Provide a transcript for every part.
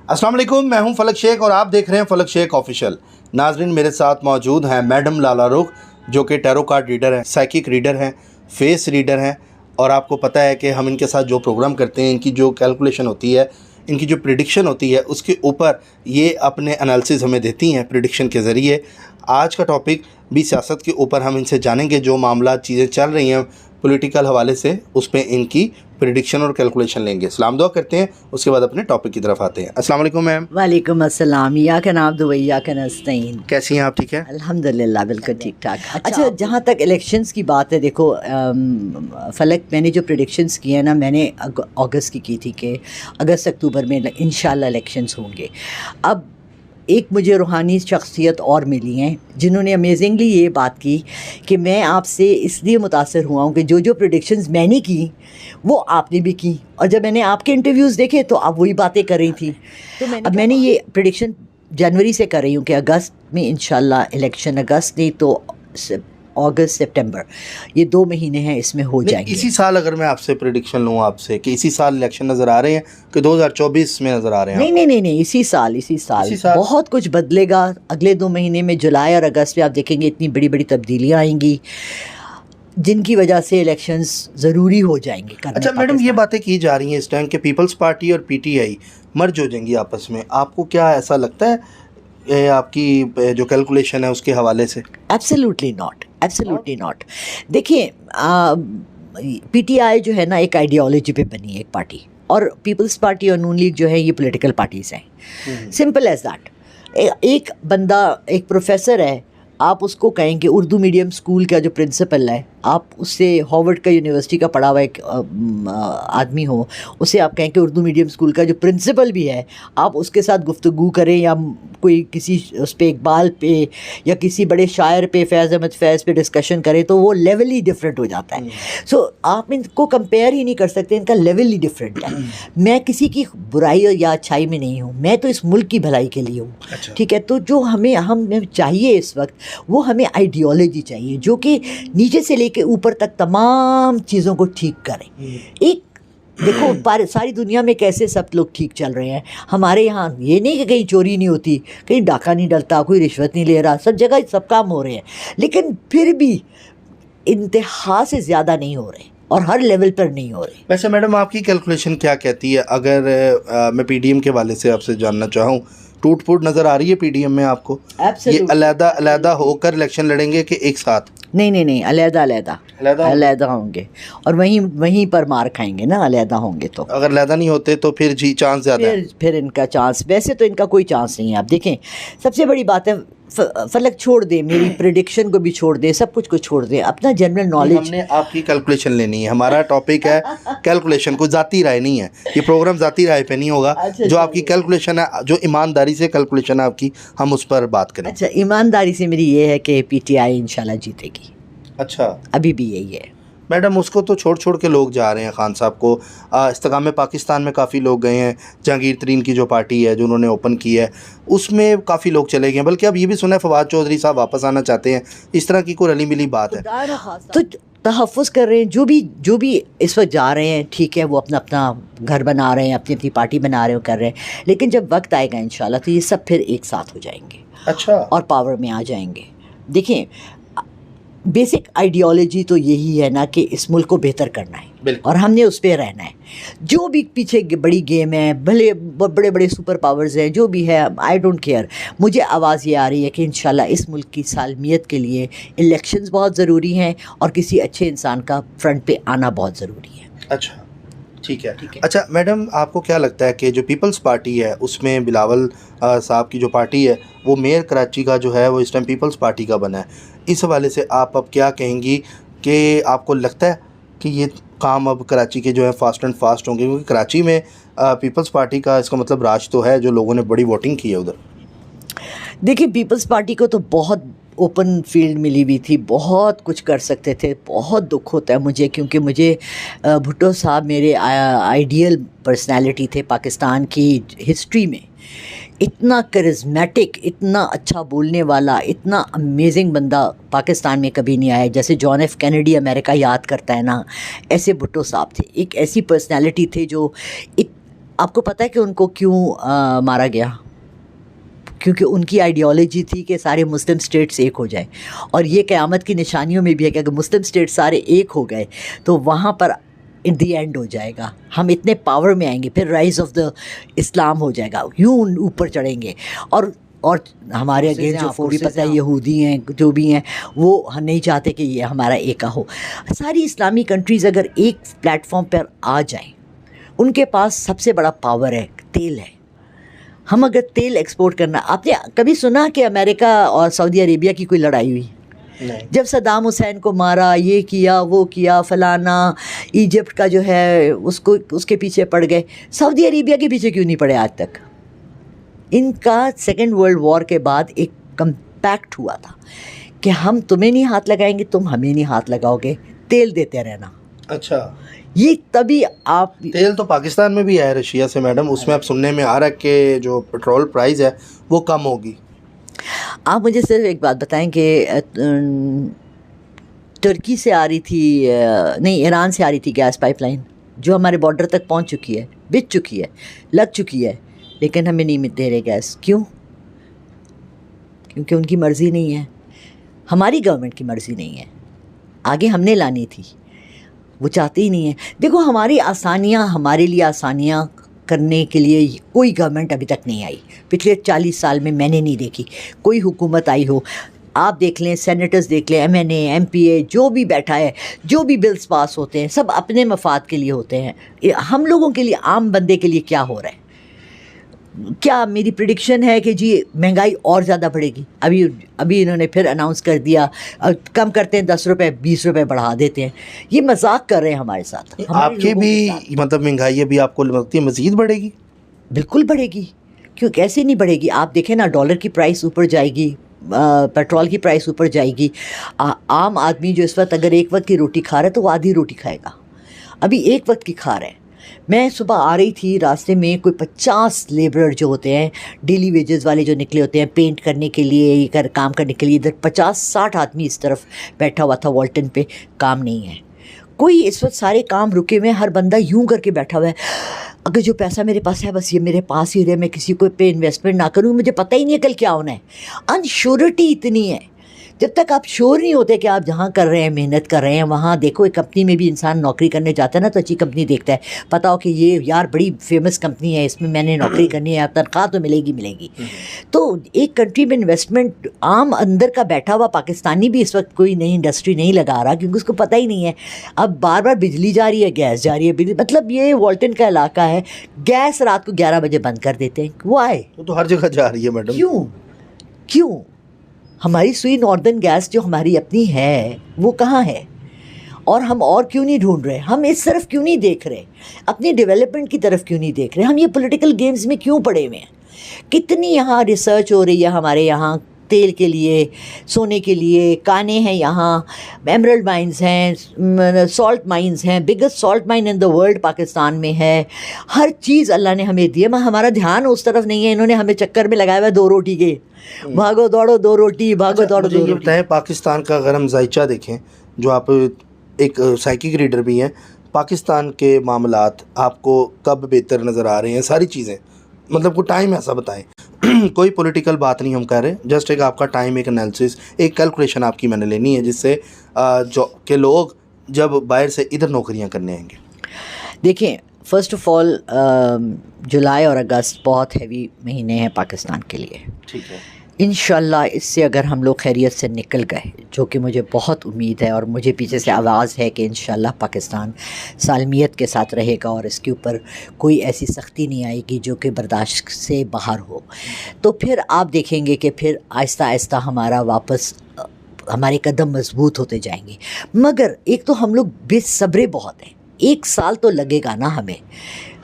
अस्सलाम वालेकुम, मैं हूं फलक शेख और आप देख रहे हैं फलक शेख ऑफिशियल। नाजरीन, मेरे साथ मौजूद हैं मैडम लाला रुख, जो कि टैरो कार्ड रीडर हैं, साइकिक रीडर हैं, फेस रीडर हैं। और आपको पता है कि हम इनके साथ जो प्रोग्राम करते हैं, इनकी जो कैलकुलेशन होती है, इनकी जो प्रिडिक्शन होती है, उसके ऊपर ये अपने एनालिसिस हमें देती हैं प्रिडिक्शन के ज़रिए। आज का टॉपिक भी सियासत के ऊपर हम इनसे जानेंगे, जो मामला चीज़ें चल रही हैं पॉलिटिकल हवाले से, उस पर इनकी प्रिडिक्शन और कैलकुलेशन लेंगे। सलाम दुआ करते हैं, उसके बाद अपने टॉपिक की तरफ आते हैं। अस्सलाम वालेकुम मैम। वालेकुम अस्सलाम। या का नाम दुवैया का नस्तीन। कैसी हैं आप? ठीक है अल्हम्दुलिल्लाह, बिल्कुल ठीक ठाक। अच्छा, जहाँ तक इलेक्शंस की बात है, देखो फलक, मैंने जो प्रिडिक्शंस किए हैं ना, मैंने अगस्त की थी कि अगस्त अक्टूबर में इंशाल्लाह इलेक्शंस होंगे। अब एक मुझे रूहानी शख्सियत और मिली हैं जिन्होंने अमेजिंगली ये बात की कि मैं आपसे इसलिए मुतासर हुआ हूँ कि जो जो प्रेडिक्शंस मैंने की वो आपने भी की, और जब मैंने आपके इंटरव्यूज़ देखे तो आप वही बातें कर रही थी। तो मैंने ये प्रेडिक्शन जनवरी से कर रही हूँ कि अगस्त में इंशाल्लाह इलेक्शन, अगस्त नहीं तो अगस्त सितंबर, ये 2 महीने हैं, इसमें हो जाएंगे। इसी साल अगर मैं आपसे प्रेडिक्शन लूँ आपसे कि इसी साल इलेक्शन नज़र आ रहे हैं कि 2024 में नज़र आ रहे हैं? नहीं, इसी साल बहुत कुछ बदलेगा। अगले 2 महीने में जुलाई और अगस्त में आप देखेंगे इतनी बड़ी बड़ी तब्दीलियाँ आएंगी जिनकी वजह से इलेक्शंस ज़रूरी हो जाएंगे। अच्छा मैडम, ये बातें की जा रही हैं इस टाइम के पीपल्स पार्टी और पीटीआई मर्ज हो जाएंगी आपस में, आपको क्या ऐसा लगता है आपकी जो कैलकुलेशन है उसके हवाले से? Absolutely not. देखिए, पीटीआई जो है ना, एक आइडियोलॉजी पे बनी है, एक पार्टी, और पीपल्स पार्टी और नून लीग जो है ये पॉलिटिकल पार्टीज़ हैं। Simple as that. एक बंदा, एक प्रोफेसर है, आप उसको कहेंगे उर्दू मीडियम स्कूल का जो प्रिंसिपल है, आप उससे हार्वर्ड का यूनिवर्सिटी का पढ़ा हुआ एक आदमी हो, उसे आप कहें कि उर्दू मीडियम स्कूल का जो प्रिंसिपल भी है, आप उसके साथ गुफ्तगू करें या कोई किसी उस पर इकबाल पे या किसी बड़े शायर पे, फैज़ अहमद फैज़ पे डिस्कशन करें, तो वो लेवल ही डिफरेंट हो जाता है। सो आप इनको कंपेयर ही नहीं कर सकते, इनका लेवल ही डिफरेंट है। मैं किसी की बुराई या अच्छाई में नहीं हूँ, मैं तो इस मुल्क की भलाई के लिए हूँ। अच्छा। ठीक है, तो जो हमें चाहिए इस वक्त, वो हमें आइडियोलॉजी चाहिए जो कि नीचे से लेके ऊपर तक तमाम चीज़ों को ठीक करें। एक देखो, सारी दुनिया में कैसे सब लोग ठीक चल रहे हैं। हमारे यहाँ ये नहीं कि कहीं चोरी नहीं होती, कहीं डाका नहीं डलता, कोई रिश्वत नहीं ले रहा, सब जगह सब काम हो रहे हैं, लेकिन फिर भी इंतहा से ज़्यादा नहीं हो रहे और हर लेवल पर नहीं हो रहे। वैसे मैडम, आपकी कैलकुलेशन क्या कहती है? अगर मैं पीडीएम के वाले से आपसे जानना चाहूँ, टूट फूट नज़र आ रही है पीडीएम में आपको? ये अलग होकर इलेक्शन लड़ेंगे कि एक साथ? नहीं, अलग होंगे और वहीं पर मार खाएंगे ना, अलग होंगे तो। अगर अलग नहीं होते तो फिर जी चांस ज़्यादा है? फिर इनका चांस, वैसे तो इनका कोई चांस नहीं है। आप देखें, सबसे बड़ी बात है, फलक छोड़ दे, मेरी प्रेडिक्शन को भी छोड़ दे, सब कुछ को छोड़ दे, अपना जनरल नॉलेज। हमने आपकी कैलकुलेशन लेनी है, हमारा टॉपिक है कैलकुलेशन, कोई ज़ाती राय नहीं है, ये प्रोग्राम ज़ाती राय पे नहीं होगा। जो आपकी कैलकुलेशन है, जो ईमानदारी से कैलकुलेशन है आपकी, हम उस पर बात करें। अच्छा, ईमानदारी से मेरी ये है कि पीटीआई इंशाल्लाह जीतेगी। अच्छा, अभी भी यही है मैडम। उसको तो छोड़ के लोग जा रहे हैं, खान साहब को। इस्तेकाम पाकिस्तान में काफ़ी लोग गए हैं, जहांगीर तरीन की जो पार्टी है जो उन्होंने ओपन की है, उसमें काफ़ी लोग चले गए हैं। बल्कि अब ये भी सुना है फवाद चौधरी साहब वापस आना चाहते हैं। इस तरह की कोई रली मिली बात है? तो तहफ़्फ़ुज़ कर रहे हैं जो भी इस वक्त जा रहे हैं, ठीक है, वो अपना घर बना रहे हैं, अपनी पार्टी बना रहे हो, कर रहे हैं, लेकिन जब वक्त आएगा इंशाल्लाह तो ये सब फिर एक साथ हो जाएंगे। अच्छा। और पावर में आ जाएंगे। देखें, बेसिक आइडियोलॉजी तो यही है ना कि इस मुल्क को बेहतर करना है और हमने उस पर रहना है। जो भी पीछे बड़ी गेम है, भले बड़े बड़े सुपर पावर्स हैं, जो भी है, आई डोंट केयर। मुझे आवाज़ ये आ रही है कि इंशाल्लाह इस मुल्क की सालमियत के लिए इलेक्शंस बहुत ज़रूरी हैं और किसी अच्छे इंसान का फ्रंट पे आना बहुत ज़रूरी है। अच्छा, ठीक है। अच्छा मैडम, आपको क्या लगता है कि जो पीपल्स पार्टी है उसमें बिलावल साहब की जो पार्टी है, वो मेयर कराची का जो है वो इस टाइम पीपल्स पार्टी का बना है, इस हवाले से आप अब क्या कहेंगी कि आपको लगता है कि ये काम अब कराची के जो है फास्ट एंड फास्ट होंगे? क्योंकि कराची में पीपल्स पार्टी का इसका मतलब राज तो है, जो लोगों ने बड़ी वोटिंग की है उधर। देखिए, पीपल्स पार्टी को तो बहुत ओपन फील्ड मिली हुई थी, बहुत कुछ कर सकते थे। बहुत दुख होता है मुझे, क्योंकि मुझे भुट्टो साहब मेरे आइडियल पर्सनालिटी थे पाकिस्तान की हिस्ट्री में। इतना करिज्मेटिक, इतना अच्छा बोलने वाला, इतना अमेजिंग बंदा पाकिस्तान में कभी नहीं आया। जैसे जॉन एफ कैनेडी अमेरिका याद करता है ना, ऐसे भुट्टो साहब थे। एक ऐसी पर्सनालिटी थे जो आपको पता है कि उनको क्यों मारा गया? क्योंकि उनकी आइडियोलॉजी थी कि सारे मुस्लिम स्टेट्स एक हो जाए, और ये क़यामत की निशानियों में भी है कि अगर मुस्लिम स्टेट्स सारे एक हो गए तो वहाँ पर इन दी एंड हो जाएगा, हम इतने पावर में आएंगे, फिर राइज ऑफ द इस्लाम हो जाएगा, यूं ऊपर चढ़ेंगे। और हमारे अगेंस्ट जो आपको भी पता है यहूदी हैं जो भी हैं, वो नहीं चाहते कि ये हमारा एका हो। सारी इस्लामी कंट्रीज़ अगर एक प्लेटफॉर्म पर आ जाएं, उनके पास सबसे बड़ा पावर है, तेल है। हम अगर तेल एक्सपोर्ट करना, आपने कभी सुना कि अमेरिका और सऊदी अरेबिया की कोई लड़ाई हुई? नहीं। जब सद्दाम हुसैन को मारा, ये किया वो किया फलाना, इजिप्ट का जो है उसको उसके पीछे पड़ गए, सऊदी अरेबिया के पीछे क्यों नहीं पड़े आज तक? इनका सेकेंड वर्ल्ड वॉर के बाद एक कंपैक्ट हुआ था कि हम तुम्हें नहीं हाथ लगाएंगे, तुम हमें नहीं हाथ लगाओगे, तेल देते रहना। अच्छा, ये तभी आप तेल तो पाकिस्तान में भी है रशिया से मैडम, उसमें अब सुनने में आ रहा है कि जो पेट्रोल प्राइस है वो कम होगी। आप मुझे सिर्फ एक बात बताएं कि तुर्की से आ रही थी, नहीं ईरान से आ रही थी गैस पाइपलाइन, जो हमारे बॉर्डर तक पहुंच चुकी है, बिक चुकी है, लग चुकी है, लेकिन हमें नहीं दे रहे गैस। क्यों? क्योंकि उनकी मर्ज़ी नहीं है, हमारी गवर्नमेंट की मर्ज़ी नहीं है। आगे हमने लानी थी, वो चाहते ही नहीं है। देखो, हमारी आसानियाँ, हमारे लिए आसानियाँ करने के लिए कोई गवर्नमेंट अभी तक नहीं आई। पिछले 40 साल में मैंने नहीं देखी कोई हुकूमत आई हो। आप देख लें, सेनेटर्स देख लें, MNA MPA जो भी बैठा है, जो भी बिल्स पास होते हैं, सब अपने मफाद के लिए होते हैं। हम लोगों के लिए, आम बंदे के लिए क्या हो रहा है? क्या मेरी प्रिडिक्शन है कि जी महंगाई और ज़्यादा बढ़ेगी। अभी इन्होंने फिर अनाउंस कर दिया, कम करते हैं 10 रुपये 20 रुपये बढ़ा देते हैं। ये मजाक कर रहे हैं हमारे साथ। आपकी भी मतलब महंगाई अभी आपको लगती है मज़ीद बढ़ेगी? बिल्कुल बढ़ेगी, क्यों कैसे नहीं बढ़ेगी? आप देखें ना, डॉलर की प्राइस ऊपर जाएगी, पेट्रोल की प्राइस ऊपर जाएगी। आम आदमी जो इस वक्त अगर एक वक्त की रोटी खा रहा है तो वो आधी रोटी खाएगा, अभी एक वक्त की खा रहा है। मैं सुबह आ रही थी, रास्ते में कोई 50 लेबरर जो होते हैं, डेली वेजेस वाले जो निकले होते हैं पेंट करने के लिए, काम करने के लिए, इधर 50-60 आदमी इस तरफ बैठा हुआ था वॉल्टन पे। काम नहीं है कोई इस वक्त, सारे काम रुके हुए हैं, हर बंदा यूं करके बैठा हुआ है, अगर जो पैसा मेरे पास है बस ये मेरे पास ही रहे, मैं किसी को पे इन्वेस्टमेंट ना करूँ, मुझे पता ही नहीं है कल क्या होना है। अनश्योरिटी इतनी है। जब तक आप श्योर नहीं होते कि आप जहाँ कर रहे हैं, मेहनत कर रहे हैं, वहाँ देखो, एक कंपनी में भी इंसान नौकरी करने जाता है ना, तो अच्छी कंपनी देखता है, पता हो कि ये यार बड़ी फेमस कंपनी है, इसमें मैंने नौकरी करनी है, तनख्वाह तो मिलेगी। तो एक कंट्री में इन्वेस्टमेंट, आम अंदर का बैठा हुआ पाकिस्तानी भी इस वक्त कोई नई इंडस्ट्री नहीं लगा रहा, क्योंकि उसको पता ही नहीं है। अब बार बार बिजली जा रही है, गैस जा रही है, बिजली, मतलब ये वॉल्टन का इलाका है, गैस रात को 11 बजे बंद कर देते हैं। वो आए वो तो हर जगह जा रही है मैडम। क्यों? हमारी सुई नॉर्दर्न गैस जो हमारी अपनी है वो कहाँ है? और हम और क्यों नहीं ढूंढ रहे? हम इस तरफ क्यों नहीं देख रहे? अपनी डेवलपमेंट की तरफ क्यों नहीं देख रहे? हम ये पॉलिटिकल गेम्स में क्यों पड़े हुए हैं? कितनी यहाँ रिसर्च हो रही है हमारे यहाँ, तेल के लिए, सोने के लिए, काने हैं यहाँ, एमरल्ड माइंस हैं, सॉल्ट माइंस हैं, biggest salt mine in the world Pakistan में है। हर चीज़ अल्लाह ने हमें दी है, मगर हमारा ध्यान उस तरफ नहीं है। इन्होंने हमें चक्कर में लगाया हुआ है 2 रोटी के, भागो दौड़ो 2 रोटी, भागो दौड़ो 2 रोटी। बताएं, पाकिस्तान का अगर हम जायचा देखें, जो आप एक साइकिक रीडर भी हैं, पाकिस्तान के मामलात आपको कब बेहतर नज़र आ रहे हैं? सारी चीज़ें, मतलब कोई टाइम ऐसा बताएं। कोई पॉलिटिकल बात नहीं हम कर रहे, जस्ट एक आपका टाइम, एक एनालिसिस, एक कैलकुलेशन आपकी मैंने लेनी है, जिससे जो के लोग जब बाहर से इधर नौकरियां करने आएंगे। देखिए, फ़र्स्ट ऑफ ऑल जुलाई और अगस्त बहुत हैवी महीने हैं पाकिस्तान के लिए। ठीक है, इंशाल्लाह इससे अगर हम लोग खैरियत से निकल गए, जो कि मुझे बहुत उम्मीद है, और मुझे पीछे से आवाज़ है कि इंशाल्लाह पाकिस्तान सालमियत के साथ रहेगा और इसके ऊपर कोई ऐसी सख्ती नहीं आएगी जो कि बर्दाश्त से बाहर हो, तो फिर आप देखेंगे कि फिर आहिस्ता आहिस्ता हमारा वापस हमारे कदम मजबूत होते जाएंगे। मगर एक तो हम लोग बेसब्रे बहुत हैं, 1 साल तो लगेगा ना हमें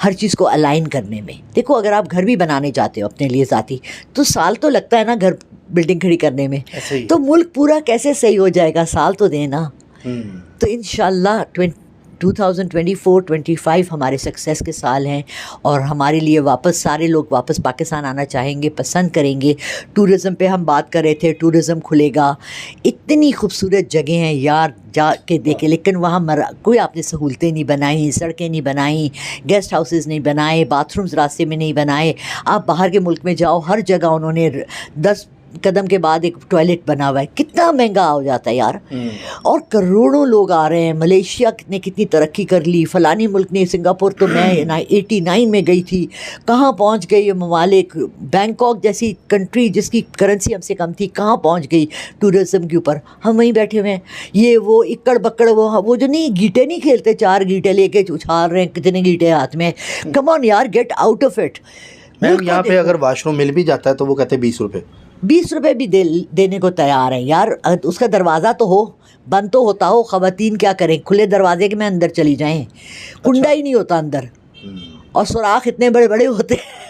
हर चीज़ को अलाइन करने में। देखो, अगर आप घर भी बनाने जाते हो अपने लिए ज़ाती, तो साल तो लगता है ना घर बिल्डिंग खड़ी करने में, तो मुल्क पूरा कैसे सही हो जाएगा? साल तो देना। तो इंशाल्लाह 2024-25 हमारे सक्सेस के साल हैं और हमारे लिए वापस सारे लोग वापस पाकिस्तान आना चाहेंगे, पसंद करेंगे। टूरिज़म पे हम बात कर रहे थे, टूरिज़म खुलेगा, इतनी खूबसूरत जगह हैं यार, जाके देखे, लेकिन वहाँ कोई आपने सहूलतें नहीं बनाई, सड़कें नहीं बनाई, गेस्ट हाउसेस नहीं बनाए, बाथरूम्स रास्ते में नहीं बनाए। आप बाहर के मुल्क में जाओ, हर जगह उन्होंने 10 कदम के बाद एक टॉयलेट बना हुआ है। कितना महंगा हो जाता है यार। और करोड़ों लोग आ रहे हैं। मलेशिया ने कितनी तरक्की कर ली, फ़लानी मुल्क ने, सिंगापुर तो मैं 89 में गई थी, कहाँ पहुँच गई ये ममालिक। बैंकॉक जैसी कंट्री जिसकी करेंसी हमसे कम थी, कहाँ पहुँच गई टूरिज़्म के ऊपर। हम वहीं बैठे हुए हैं, ये वो इक्कड़ बक्कड़, वो जो नहीं गीटे नहीं खेलते, 4 गीटे लेके उछाल रहे हैं, कितने गीटे हाथ में। कम ऑन यार, get out of it. Ma'am यहाँ पे अगर वॉशरूम मिल भी जाता है तो वो कहते हैं 20 रुपये। 20 रुपये भी देने को तैयार हैं यार। उसका दरवाज़ा तो हो, बंद तो होता हो। ख़वातीन क्या करें, खुले दरवाजे के में अंदर चली जाएं, कुंडा ही नहीं होता अंदर, और सुराख इतने बड़े बड़े होते हैं।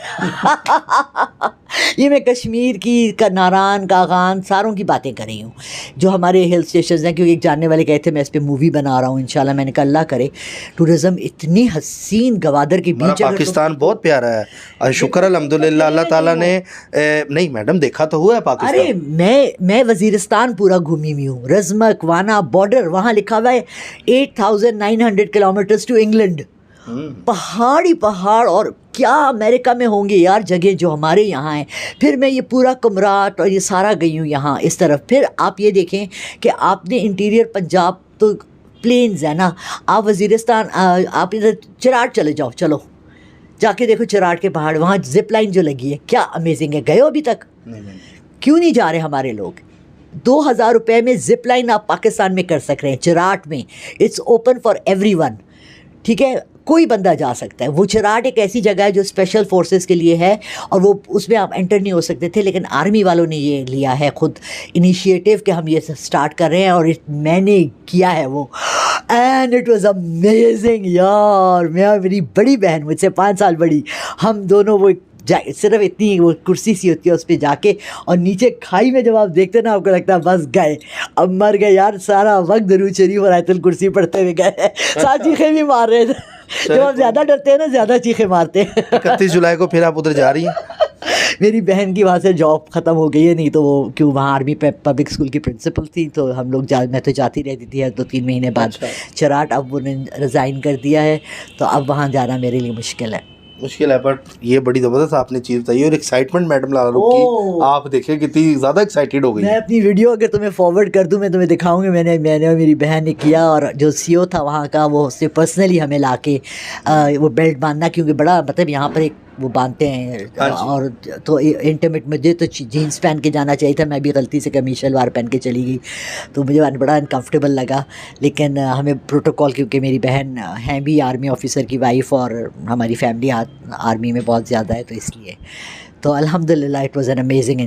ये मैं कश्मीर की, नारान, कागान, सारों की बातें कर रही हूँ जो हमारे हिल स्टेशन हैं। क्योंकि एक जानने वाले कहते हैं मैं इस पे मूवी बना रहा हूँ इंशाल्लाह। मैंने कहा अल्लाह करे। टूरिज़्म इतनी हसीन गवादर के बीच, पाकिस्तान बहुत प्यारा है और शुक्र अल्हम्दुलिल्लाह अल्लाह ताला ने। नहीं मैडम, देखा तो हुआ है पाकिस्तान। अरे मैं वज़ीरिस्तान पूरा घूमी हुई हूँ, रज़मक, वाना बॉर्डर, वहाँ लिखा हुआ है 8900 किलोमीटर्स टू इंग्लैंड। पहाड़ी पहाड़, और क्या अमेरिका में होंगे यार जगह जो हमारे यहाँ हैं। फिर मैं ये पूरा कुमराट और ये सारा गई हूँ यहाँ इस तरफ। फिर आप ये देखें कि आपने इंटीरियर पंजाब तो प्लेन्स है ना, आप वज़ीरिस्तान, आप इधर चिराट चले जाओ, चलो जाके देखो चिराट के पहाड़, वहाँ जिप लाइन जो लगी है क्या अमेजिंग है। गए हो अभी तक? नहीं। क्यों नहीं जा रहे हमारे लोग? 2000 रुपये में जिप लाइन आप पाकिस्तान में कर सक रहे हैं, चिराट में। इट्स ओपन फॉर एवरीवन, ठीक है, कोई बंदा जा सकता है। वो चिराट एक ऐसी जगह है जो स्पेशल फोर्सेस के लिए है, और वो उसमें आप एंटर नहीं हो सकते थे, लेकिन आर्मी वालों ने ये लिया है खुद इनिशिएटिव कि हम ये स्टार्ट कर रहे हैं, और मैंने किया है वो, एंड इट वाज अमेजिंग यार। मेरी बड़ी बहन, मुझसे 5 साल बड़ी, हम दोनों वो सिर्फ इतनी वो कुर्सी सी होती है उस पर जाके, और नीचे खाई में जब आप देखते ना आपको लगता है बस गए, अब मर गए यार। सारा वक्त दरूद शरीफ और आयतुल कुर्सी पढ़ते हुए गए, साथ चीखें भी मार रहे थे। जब आप ज़्यादा डरते हैं ना, ज़्यादा चीखें मारते हैं। 31 जुलाई को फिर आप उधर जा रही हैं? मेरी बहन की वहाँ से जॉब ख़त्म हो गई है, नहीं तो वो क्यों वहाँ आर्मी पे पब्लिक स्कूल की प्रिंसिपल थी, तो हम लोग मैं तो जाती रहती थी हर 2-3 महीने बाद। चिराट अब उन्होंने रिज़ाइन कर दिया है, तो अब वहाँ जाना मेरे लिए मुश्किल है। बट ये बड़ी ज़बरदस्त आपने चीज़ बताई, और एक्साइटमेंट मैडम लाला रुख की आप देखिए कितनी ज़्यादा एक्साइटेड हो गई। मैं अपनी वीडियो अगर तुम्हें फॉरवर्ड कर दूं, मैं तुम्हें दिखाऊंगी। मैंने और मेरी बहन ने किया, और जो सीईओ था वहाँ का, वो उससे पर्सनली हमें लाके वो बेल्ट बांधना, क्योंकि बड़ा मतलब यहाँ पर एक वो बांधते हैं, और तो इंटीमेट, मुझे तो जीन्स पहन के जाना चाहिए था, मैं भी गलती से कमीज शलवार पहन के चली गई, तो मुझे बड़ा अनकंफर्टेबल लगा। लेकिन हमें प्रोटोकॉल, क्योंकि मेरी बहन है भी आर्मी ऑफिसर की वाइफ, और हमारी फैमिली आर्मी में बहुत ज़्यादा है, तो इसलिए तो अल्हम्दुलिल्लाह it was an amazing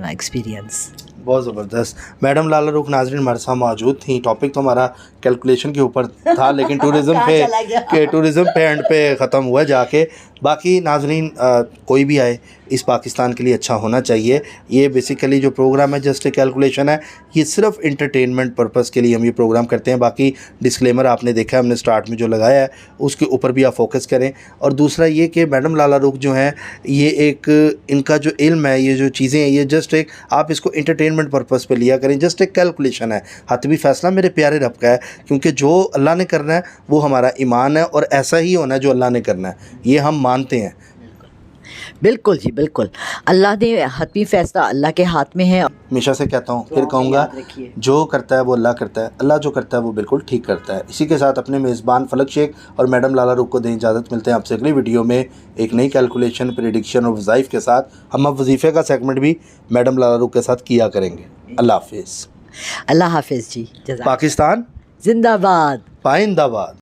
experience. बहुत ज़बरदस्त। मैडम लाला रुख नाज़रीन हमारे साथ मौजूद थी। टॉपिक तो हमारा कैलकुलेशन के ऊपर था, लेकिन टूरिज़्म पे एंड पे ख़त्म हुआ जाके। बाकी नाज़रीन, कोई भी आए, इस पाकिस्तान के लिए अच्छा होना चाहिए। ये बेसिकली जो प्रोग्राम है जस्ट ए कैलकुलेशन है, ये सिर्फ इंटरटेनमेंट पर्पस के लिए हम ये प्रोग्राम करते हैं। बाकी डिस्क्लेमर आपने देखा है हमने स्टार्ट में जो लगाया है, उसके ऊपर भी आप फोकस करें। और दूसरा ये कि मैडम लाला रुख जो हैं, ये एक इनका जो इल्म है, ये जो चीज़ें हैं, ये जस्ट एक आप इसको इंटरटेनमेंट पर्पस पे लिया करें, जस्ट एक कैलकुलेशन है। हतमी फ़ैसला मेरे प्यारे रब का है, क्योंकि जो अल्लाह ने करना है वो हमारा ईमान है, और ऐसा ही होना है जो अल्लाह ने करना है, ये हम मानते हैं। बिल्कुल जी, बिल्कुल। अल्लाह ने हतमी फ़ैसला अल्लाह के हाथ में है। हमेशा से कहता हूँ, फिर कहूँगा, जो करता है वो अल्लाह करता है, अल्लाह जो करता है वो बिल्कुल ठीक करता है। इसी के साथ अपने मेज़बान फलक शेख और मैडम लाला रुख को दें इजाज़त। मिलते हैं आपसे अगली वीडियो में एक नई कैलकुलेशन, प्रेडिक्शन और वज़ाइफ के साथ। हम अब वजीफ़े का सेगमेंट भी मैडम लाला रुख के साथ किया करेंगे। अल्लाह हाफिज़। अल्लाह हाफिज़ जी। पाकिस्तान जिंदाबाद, पाइंदाबाद।